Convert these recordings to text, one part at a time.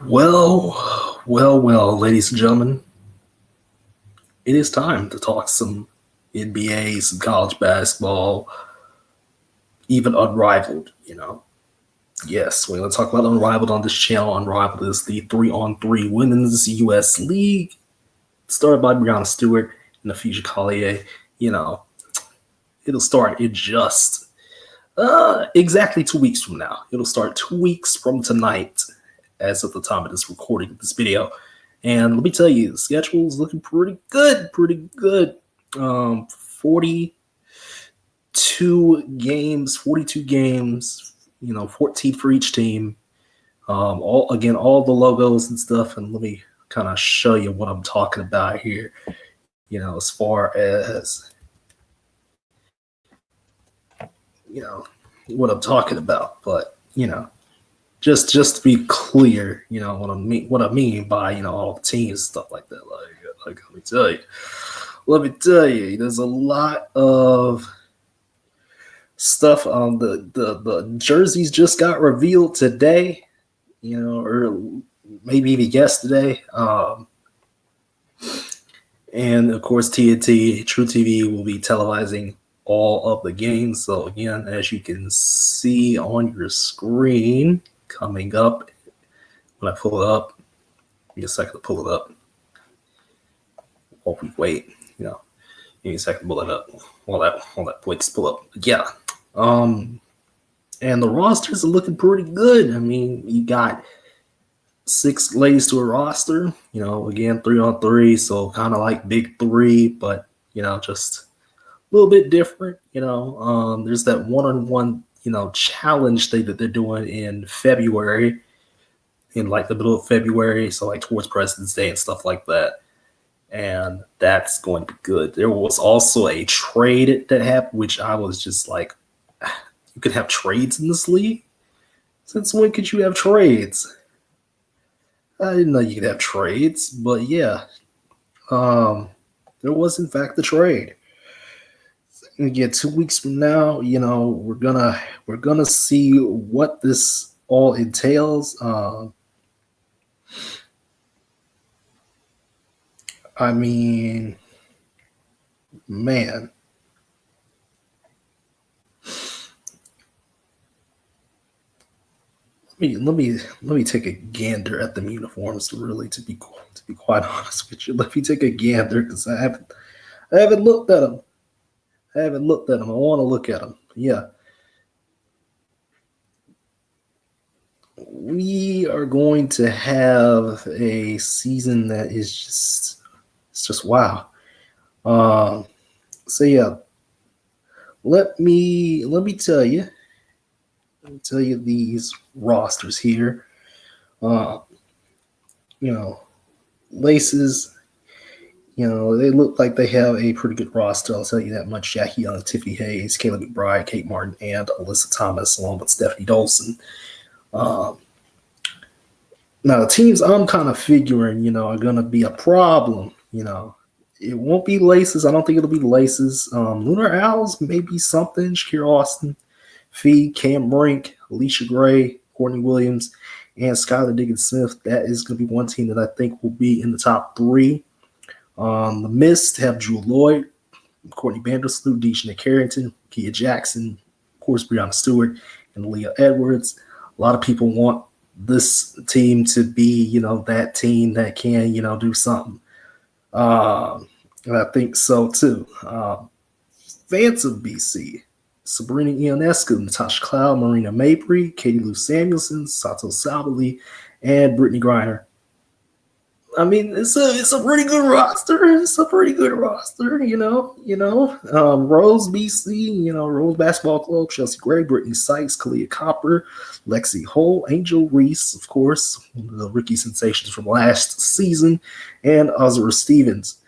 Well, ladies and gentlemen, it is time to talk some NBA, some college basketball, even Unrivaled. Yes, we're going to talk about Unrivaled on this channel. Unrivaled is the 3-on-3 women's U.S. league started by Breonna Stewart and Afiya Collier. You know, it'll start in just exactly 2 weeks from now. It'll start 2 weeks from tonight, as of the time of this recording of this video. And let me tell you, the schedule is looking pretty good. 42 games, 14 for each team. All the logos and stuff. And let me kind of show you what I'm talking about here. As far as what I'm talking about. But just to be clear, what I mean by all the teams stuff like that. Like let me tell you, there's a lot of stuff. The jerseys just got revealed today, or maybe even yesterday. And of course, TNT True TV will be televising all of the games. So again, as you can see on your screen, coming up when I pull it up, give me a second to pull it up. While we wait, give me a second to pull it up. While that waits to pull up. Yeah. And the rosters are looking pretty good. I mean, you got 6 ladies to a roster, again, 3-on-3, so kind of like big three, but just a little bit different. There's that one-on-one, challenge thing that they're doing in February, in like the middle of February, so like towards President's Day and stuff like that. And that's going to be good. There was also a trade that happened, which I was just like, you could have trades in this league? Since when could you have trades? I didn't know you could have trades, but yeah. There was in fact the trade. Again, 2 weeks from now, we're gonna see what this all entails. I mean, man. Let me take a gander at them uniforms. Really, to be quite honest with you, let me take a gander because I haven't looked at them. I want to look at them. Yeah. We are going to have a season that is just wow. So yeah, let me tell you. Let me tell you these rosters here. Laces. They look like they have a pretty good roster. I'll tell you that much. Jackie Young, Tiffany Hayes, Kayla McBride, Kate Martin, and Alyssa Thomas, along with Stephanie Dolson. Now, the teams I'm kind of figuring, are going to be a problem. It won't be Laces. I don't think it'll be Laces. Lunar Owls, maybe something. Shakira Austin, Fee, Cam Brink, Alicia Gray, Courtney Williams, and Skylar Diggins-Smith. That is going to be one team that I think will be in the top 3. The Mist have Drew Lloyd, Courtney Vandersloot, Deisha Carrington, Kia Jackson, of course, Breonna Stewart, and Leah Edwards. A lot of people want this team to be, that team that can, do something. And I think so too. Fans of BC, Sabrina Ionescu, Natasha Cloud, Marina Mabry, Katie Lou Samuelson, Sato Sabali, and Brittany Griner. I mean, it's a pretty good roster. Rose BC, Rose Basketball Club, Chelsea Gray, Brittany Sykes, Kalia Copper, Lexi Hull, Angel Reese, of course, one of the rookie sensations from last season, and Azura Stevens.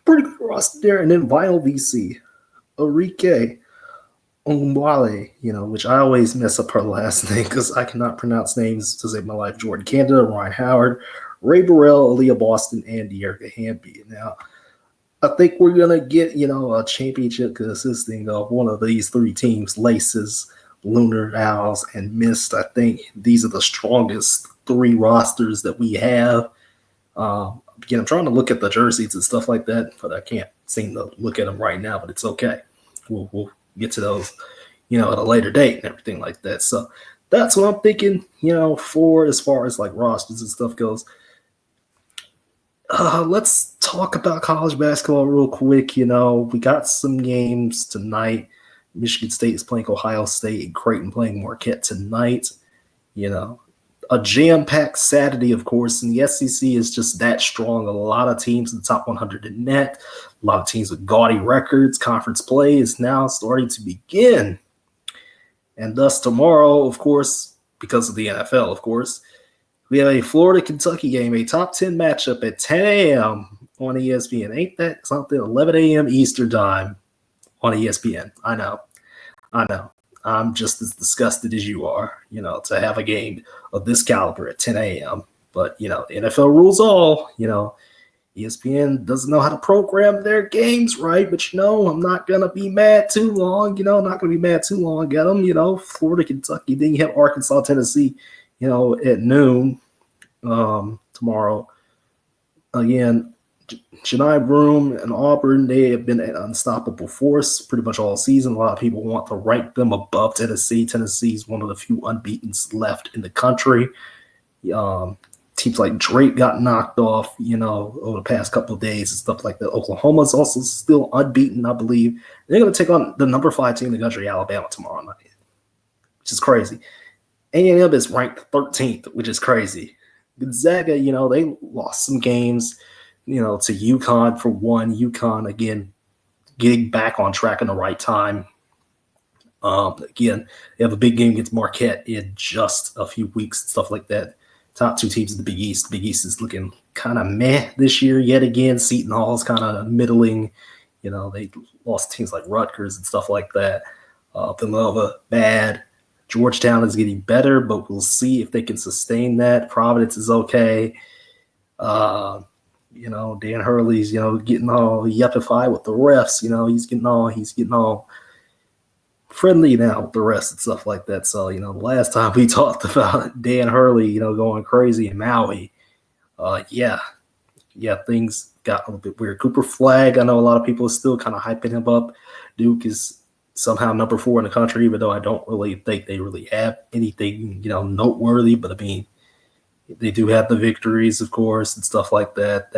Pretty good roster there. And then Vinyl VC, Arike Ongwale, which I always mess up her last name because I cannot pronounce names to save my life. Jordan Canada, Ryan Howard, Ray Burrell, Aaliyah Boston, and Dearica Hamby. Now, I think we're going to get, a championship consisting of one of these 3 teams, Laces, Lunar Owls, and Mist. I think these are the strongest three rosters that we have. Again, I'm trying to look at the jerseys and stuff like that, but I can't seem to look at them right now, but it's okay. We'll get to those, at a later date and everything like that. So that's what I'm thinking, for as far as like rosters and stuff goes. Let's talk about college basketball real quick. We got some games tonight. Michigan State is playing Ohio State and Creighton playing Marquette tonight. A jam-packed Saturday, of course, and the SEC is just that strong. A lot of teams in the top 100 in net, a lot of teams with gaudy records. Conference play is now starting to begin. And thus tomorrow, of course, because of the NFL, of course, we have a Florida-Kentucky game, a top 10 matchup at 10 a.m. on ESPN. Ain't that something? 11 a.m. Eastern time on ESPN. I know. I'm just as disgusted as you are, to have a game of this caliber at 10 a.m. But, the NFL rules all, ESPN doesn't know how to program their games right. But, I'm not going to be mad too long, Got them, Florida, Kentucky. Then you have Arkansas, Tennessee, at noon tomorrow. Again, Janai Broome and Auburn, they have been an unstoppable force pretty much all season. A lot of people want to rank them above Tennessee. Tennessee's one of the few unbeatens left in the country. Teams like Drake got knocked off, over the past couple of days and stuff like that. Oklahoma's also still unbeaten, I believe. They're going to take on the number 5 team in the country, Alabama, tomorrow night, which is crazy. A&M is ranked 13th, which is crazy. Gonzaga, they lost some games, to UConn for one. UConn, again, getting back on track in the right time. Again, they have a big game against Marquette in just a few weeks and stuff like that. Top 2 teams in the Big East. The Big East is looking kind of meh this year yet again. Seton Hall's kind of middling. They lost teams like Rutgers and stuff like that. Villanova, bad. Georgetown is getting better, but we'll see if they can sustain that. Providence is okay. Dan Hurley's, getting all yuppified with the refs. He's getting all friendly now with the refs and stuff like that. So, the last time we talked about Dan Hurley, going crazy in Maui, things got a little bit weird. Cooper Flagg, I know a lot of people are still kind of hyping him up. Duke is somehow number 4 in the country, even though I don't really think they really have anything, noteworthy. But I mean, they do have the victories, of course, and stuff like that,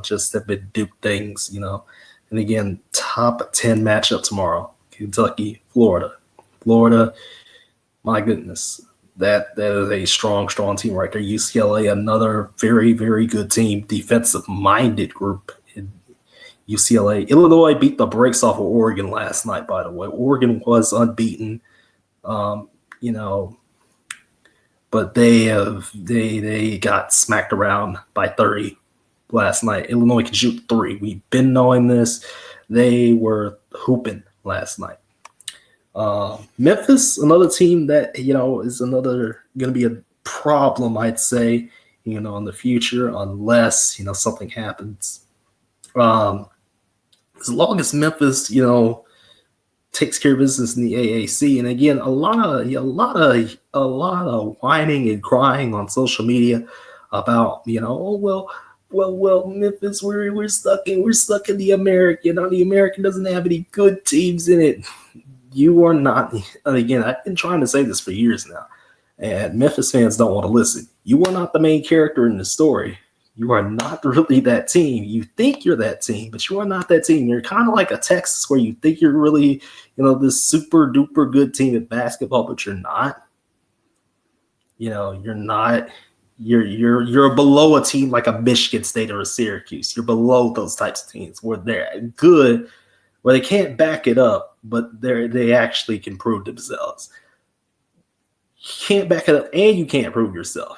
just have been Duke things, And again, top 10 matchup tomorrow. Kentucky, Florida. Florida, my goodness. That is a strong team right there. UCLA, another very, very good team, defensive-minded group. UCLA. Illinois beat the brakes off of Oregon last night, by the way. Oregon was unbeaten, but they got smacked around by 30 last night. Illinois can shoot 3. We've been knowing this. They were hooping last night. Memphis, another team that, is another going to be a problem, I'd say, in the future, unless, something happens. As long as Memphis, takes care of business in the AAC, and again, a lot of whining and crying on social media about, well, Memphis, we're stuck in the American. The American doesn't have any good teams in it. You are not. And again, I've been trying to say this for years now, and Memphis fans don't want to listen. You are not the main character in the story. You are not really that team. You think you're that team, but you are not that team. You're kind of like a Texas where you think you're really, this super duper good team at basketball, but you're not. You're not. You're below a team like a Michigan State or a Syracuse. You're below those types of teams where they're good, where they can't back it up, but they actually can prove themselves. You can't back it up, and you can't prove yourself.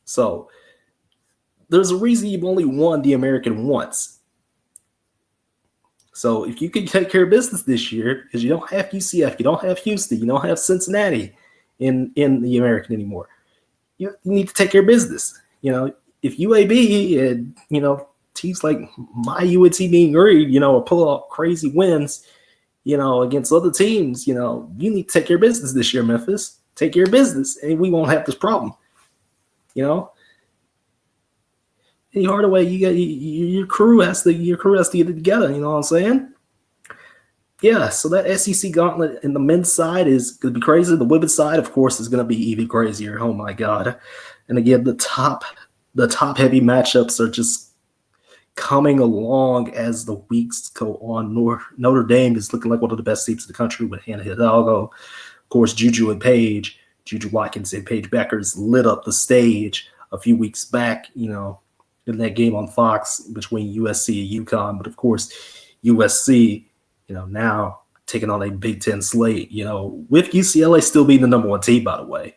So. There's a reason you've only won the American once. So if you can take care of business this year, because you don't have UCF, you don't have Houston, you don't have Cincinnati in the American anymore, you need to take care of business. If UAB and, teams like my UNC being great, pull out crazy wins, against other teams, you need to take care of business this year, Memphis. Take care of business, and we won't have this problem. You know, Penny Hardaway, your crew has to get it together. You know what I'm saying? Yeah, so that SEC gauntlet in the men's side is going to be crazy. The women's side, of course, is going to be even crazier. Oh my God! And again, the top heavy matchups are just coming along as the weeks go on. Notre Dame is looking like one of the best teams in the country with Hannah Hidalgo, of course, Juju Watkins and Paige Beckers lit up the stage a few weeks back. In that game on Fox between USC and UConn, but of course, USC. Now taking on a Big Ten slate, with UCLA still being the number one team, by the way.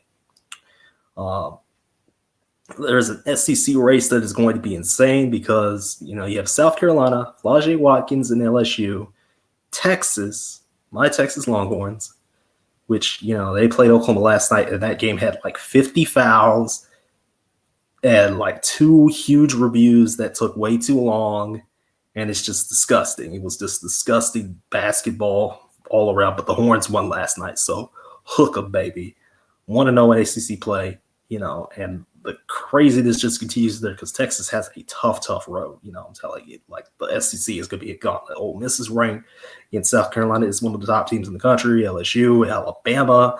There's an SEC race that is going to be insane because, you have South Carolina, flau'jae Watkins and LSU, Texas, my Texas Longhorns, which, they played Oklahoma last night, and that game had like 50 fouls and like 2 huge reviews that took way too long. And it's just disgusting. It was just disgusting basketball all around. But the Horns won last night. So hook 'em, baby. 1-0 in ACC play, and the craziness just continues there because Texas has a tough road. I'm telling you, like the SEC is going to be a gauntlet. Ole Miss is ranked in South Carolina is one of the top teams in the country. LSU, Alabama.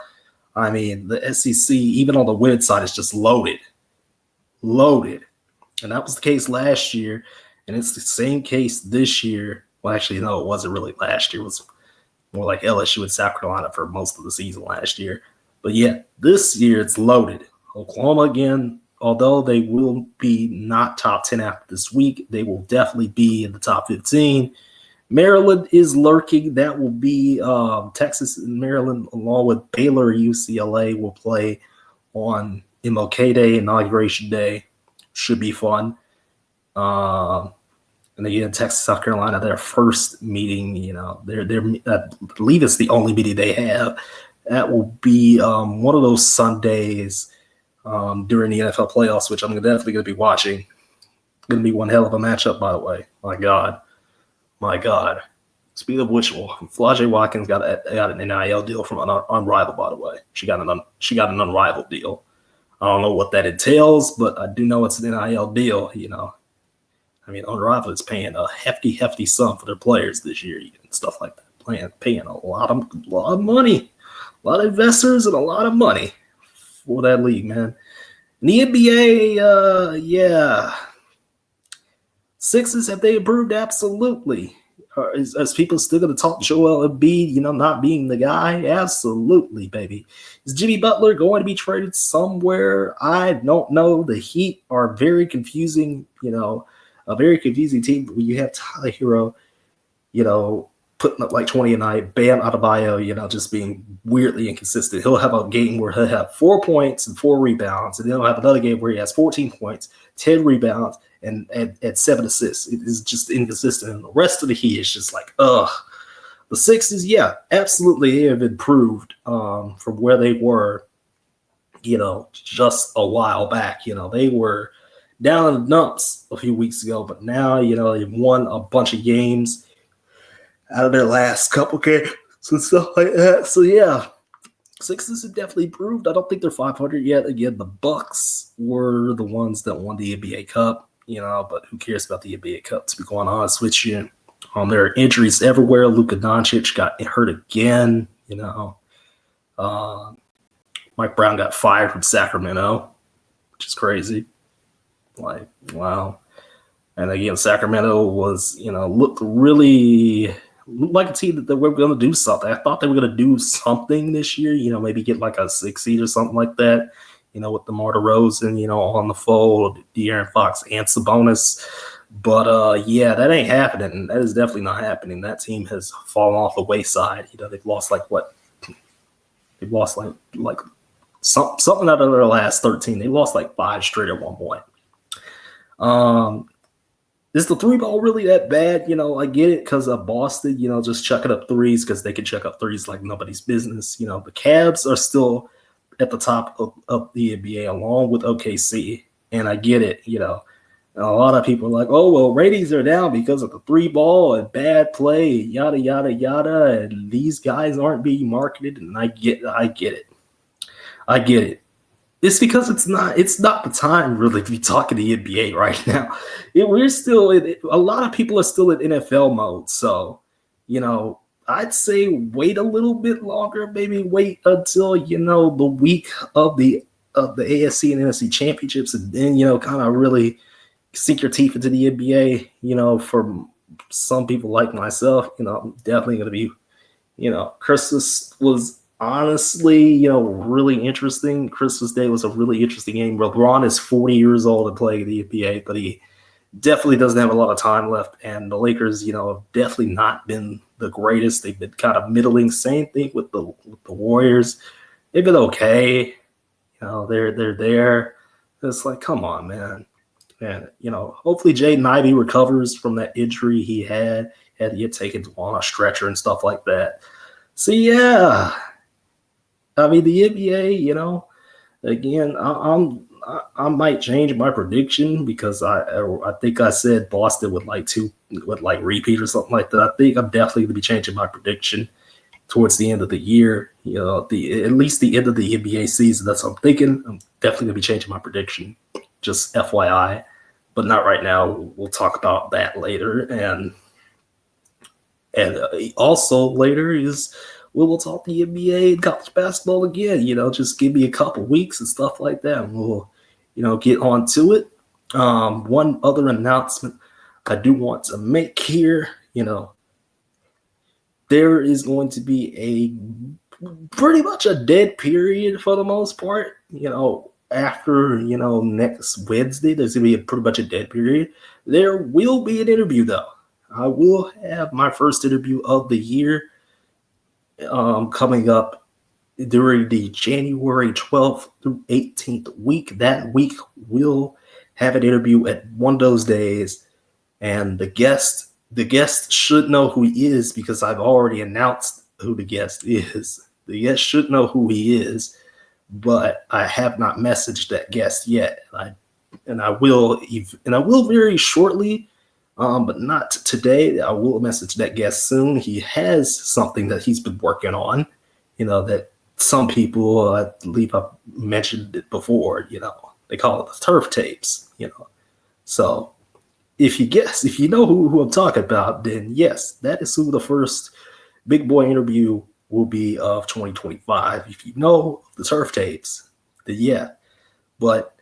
I mean, the SEC, even on the women's side, is just loaded. And that was the case last year. And it's the same case this year. Well, actually, no, it wasn't really last year. It was more like LSU and South Carolina for most of the season last year. But yeah, this year it's loaded. Oklahoma, again, although they will be not top 10 after this week, they will definitely be in the top 15. Maryland is lurking. That will be Texas and Maryland, along with Baylor, UCLA, will play on MLK Day, Inauguration Day. Should be fun. And again, Texas, South Carolina, their first meeting, they're I believe it's the only meeting they have. That will be one of those Sundays during the NFL playoffs, which I'm definitely going to be watching. Going to be one hell of a matchup, by the way. My God. Speaking of which, flau'jae Watkins got an NIL deal from Unrivaled, by the way. She got an Unrivaled deal. I don't know what that entails, but I do know it's an NIL deal, I mean, Unrivaled is paying a hefty sum for their players this year and stuff like that. Paying a lot of money, a lot of investors and a lot of money for that league, man. And the NBA, yeah. Sixers, have they improved? Absolutely. Is people still going to talk Joel Embiid, not being the guy? Absolutely, baby. Is Jimmy Butler going to be traded somewhere? I don't know. The Heat are very confusing, a very confusing team. When you have Tyler Hero, putting up like 20 a night, Bam Adebayo, just being weirdly inconsistent. He'll have a game where he'll have 4 points and 4 rebounds, and then he'll have another game where he has 14 points, 10 rebounds, and 7 assists. It is just inconsistent. And the rest of the Heat is just like, ugh. The Sixers, yeah, absolutely, they have improved from where they were, just a while back. They were down in the dumps a few weeks ago, but now, they've won a bunch of games out of their last couple games and stuff like that. So, yeah, Sixers have definitely improved. I don't think they're 500 yet. Again, the Bucks were the ones that won the NBA Cup, but who cares about the NBA Cup, to be going honest with you. There are injuries everywhere. Luka Doncic got hurt again, Mike Brown got fired from Sacramento, which is crazy. Like, wow. And again, Sacramento was, looked like a team that they were going to do something. I thought they were going to do something this year, maybe get like a 6 seed or something like that, with DeMar DeRozan, on the fold, De'Aaron Fox and Sabonis. But, yeah, that ain't happening. That is definitely not happening. That team has fallen off the wayside. They've lost like what? They've lost like something out of their last 13. They lost like 5 straight at one point. Is the 3-ball really that bad? I get it because of Boston, just chucking up threes because they can chuck up threes like nobody's business. The Cavs are still at the top of the NBA along with OKC. And I get it, And a lot of people are like, oh, well, ratings are down because of the 3-ball and bad play, yada, yada, yada. And these guys aren't being marketed. And I get it. It's because it's not the time really to be talking to the NBA right now. We're still a lot of people are still in NFL mode, so you know I'd say wait a little bit longer. Maybe wait until the week of the AFC and NFC championships, and then kind of really sink your teeth into the NBA. For some people like myself, I'm definitely going to be Christmas was honestly, really interesting. Christmas Day was a really interesting game. LeBron is 40 years old and playing the NBA, but he definitely doesn't have a lot of time left. And the Lakers, have definitely not been the greatest. They've been kind of middling. Same thing with the Warriors. They've been okay. They're there. It's like, come on, man. And hopefully Jaden Ivey recovers from that injury he had to get taken on a stretcher and stuff like that. So yeah, I mean the NBA, again, I might change my prediction because I think I said Boston would repeat or something like that. I think I'm definitely going to be changing my prediction towards the end of the year. At least the end of the NBA season. That's what I'm thinking. I'm definitely going to be changing my prediction. Just FYI, but not right now. We'll talk about that later. And also later is we'll talk the NBA and college basketball again. Just give me a couple weeks and stuff like that, and we'll get on to it. One other announcement I do want to make here. There is going to be a pretty much a dead period for the most part. After next Wednesday, there's going to be pretty much a dead period. There will be an interview though. I will have my first interview of the year coming up during the January 12th through 18th week. That week we'll have an interview at one of those days, and the guest should know who he is because I've already announced who the guest is. The guest should know who he is, but I have not messaged that guest yet. And I will very shortly. But not today. I will message that guest soon. He has something that he's been working on, that some people, I believe I've mentioned it before, they call it the turf tapes, So if you know who I'm talking about, then yes, that is who the first big boy interview will be of 2025. If you know the turf tapes, then yeah. But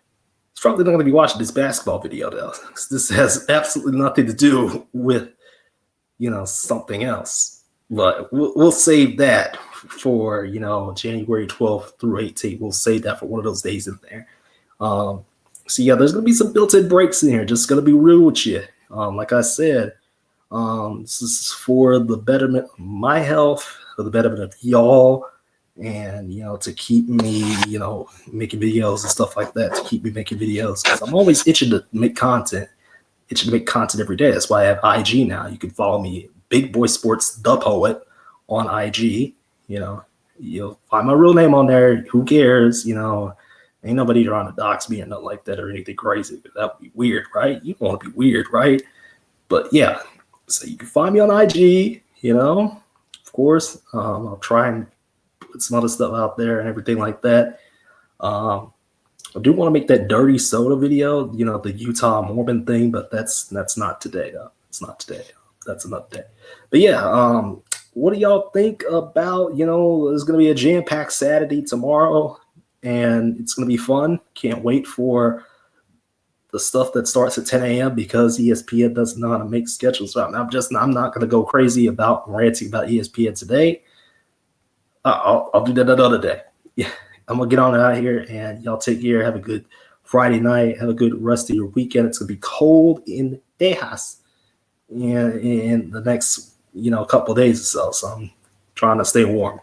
it's probably not going to be watching this basketball video though. This has absolutely nothing to do with, something else. But we'll save that for, January 12th through 18th. We'll save that for one of those days in there. So yeah, there's going to be some built-in breaks in here. Just going to be real with you. Like I said, this is for the betterment of my health, for the betterment of y'all. And to keep me making videos and stuff like that, to keep me making videos, because I'm always itching to make content every day. That's why I have IG now. You can follow me, Big Boy Sports the Poet, on IG. You'll find my real name on there. Who cares? Ain't nobody trying to dox me or nothing like that or anything crazy. But that would be weird, right? You want to be weird, right? But yeah, so you can find me on IG. Of course, I'll try and put some other stuff out there and everything like that. I do want to make that dirty soda video, the Utah Mormon thing, but that's not today though. It's not today. That's another day. But yeah, what do y'all think about, there's going to be a jam-packed Saturday tomorrow, and it's going to be fun. Can't wait for the stuff that starts at 10 a.m. because ESPN doesn't know how to make schedules. So I'm not going to go crazy about ranting about ESPN today. I'll do that another day. Yeah, I'm gonna get on out of here, and y'all take care. Have a good Friday night. Have a good rest of your weekend. It's gonna be cold in Tejas in the next couple of days or so. So I'm trying to stay warm.